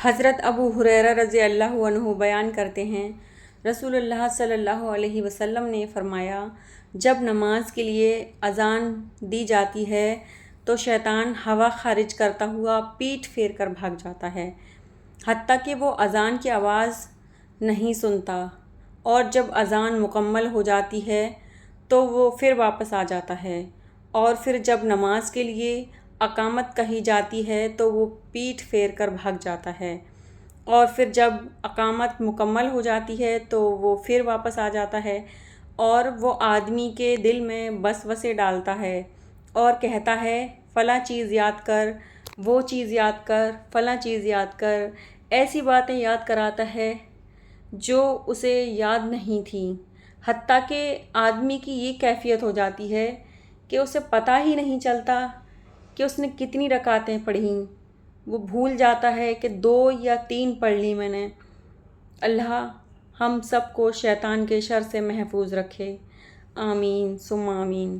حضرت ابو ہریرہ رضی اللہ عنہ بیان کرتے ہیں، رسول اللہ صلی اللہ علیہ وسلم نے فرمایا، جب نماز کے لیے اذان دی جاتی ہے تو شیطان ہوا خارج کرتا ہوا پیٹھ پھیر کر بھاگ جاتا ہے، حتیٰ کہ وہ اذان کی آواز نہیں سنتا، اور جب اذان مکمل ہو جاتی ہے تو وہ پھر واپس آ جاتا ہے، اور پھر جب نماز کے لیے اقامت کہی جاتی ہے تو وہ پیٹھ پھیر کر بھاگ جاتا ہے، اور پھر جب اقامت مکمل ہو جاتی ہے تو وہ پھر واپس آ جاتا ہے، اور وہ آدمی کے دل میں وسوسے ڈالتا ہے اور کہتا ہے فلاں چیز یاد کر، وہ چیز یاد کر، فلاں چیز یاد کر، ایسی باتیں یاد کراتا ہے جو اسے یاد نہیں تھیں، حتیٰ کہ آدمی کی یہ کیفیت ہو جاتی ہے کہ اسے پتہ ہی نہیں چلتا کہ اس نے کتنی رکعتیں پڑھیں، وہ بھول جاتا ہے کہ 2 یا 3 پڑھ لی میں نے۔ اللہ ہم سب کو شیطان کے شر سے محفوظ رکھے، آمین ثم آمین۔